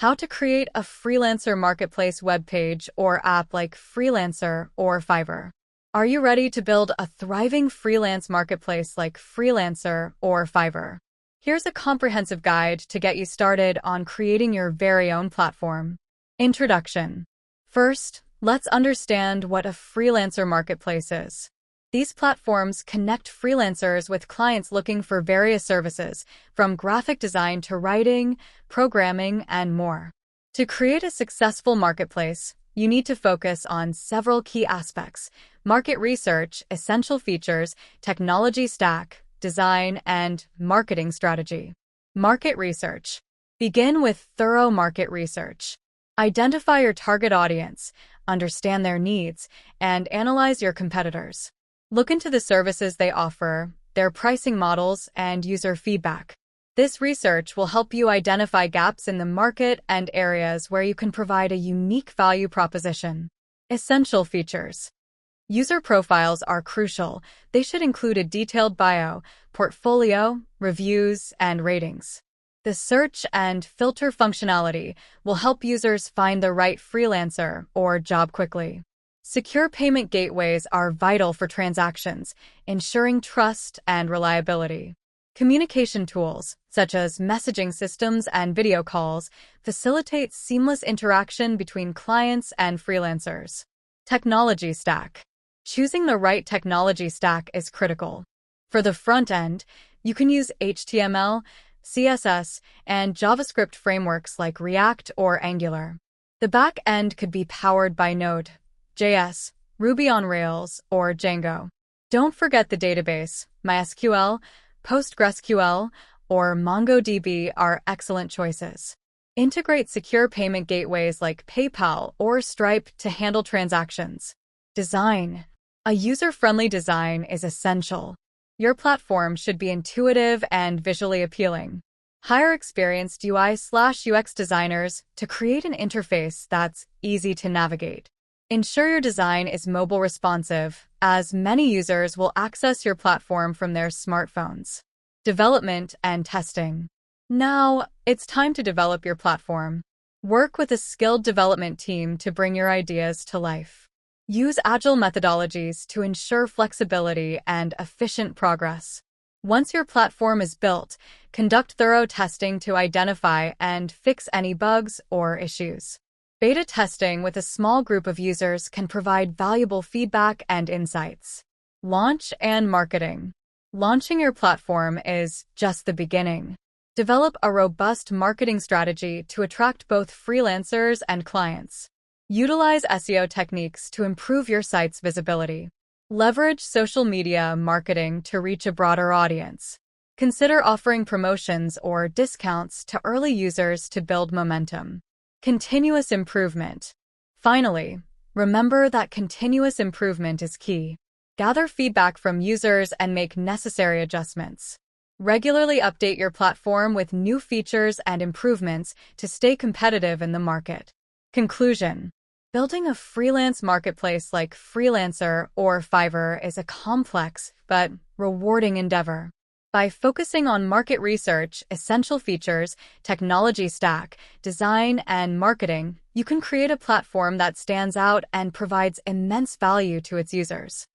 How to create a freelancer marketplace webpage or app like Freelancer or Fiverr. Are you ready to build a thriving freelance marketplace like Freelancer or Fiverr? Here's a comprehensive guide to get you started on creating your very own platform. Introduction. First, let's understand what a freelancer marketplace is. These platforms connect freelancers with clients looking for various services, from graphic design to writing, programming, and more. To create a successful marketplace, you need to focus on several key aspects: market research, essential features, technology stack, design, and marketing strategy. Market research. Begin with thorough market research. Identify your target audience, understand their needs, and analyze your competitors. Look into the services they offer, their pricing models, and user feedback. This research will help you identify gaps in the market and areas where you can provide a unique value proposition. Essential features. User profiles are crucial. They should include a detailed bio, portfolio, reviews, and ratings. The search and filter functionality will help users find the right freelancer or job quickly. Secure payment gateways are vital for transactions, ensuring trust and reliability. Communication tools, such as messaging systems and video calls, facilitate seamless interaction between clients and freelancers. Technology stack. Choosing the right technology stack is critical. For the front end, you can use HTML, CSS, and JavaScript frameworks like React or Angular. The back end could be powered by Node.js, Ruby on Rails, or Django. Don't forget the database. MySQL, PostgreSQL, or MongoDB are excellent choices. Integrate secure payment gateways like PayPal or Stripe to handle transactions. Design. A user-friendly design is essential. Your platform should be intuitive and visually appealing. Hire experienced UI/UX designers to create an interface that's easy to navigate. Ensure your design is mobile responsive, as many users will access your platform from their smartphones. Development and testing. Now, it's time to develop your platform. Work with a skilled development team to bring your ideas to life. Use agile methodologies to ensure flexibility and efficient progress. Once your platform is built, conduct thorough testing to identify and fix any bugs or issues. Beta testing with a small group of users can provide valuable feedback and insights. Launch and marketing. Launching your platform is just the beginning. Develop a robust marketing strategy to attract both freelancers and clients. Utilize SEO techniques to improve your site's visibility. Leverage social media marketing to reach a broader audience. Consider offering promotions or discounts to early users to build momentum. Continuous improvement. Finally, remember that continuous improvement is key. Gather feedback from users and make necessary adjustments. Regularly update your platform with new features and improvements to stay competitive in the market. Conclusion. Building a freelance marketplace like Freelancer or Fiverr is a complex but rewarding endeavor. By focusing on market research, essential features, technology stack, design, and marketing, you can create a platform that stands out and provides immense value to its users.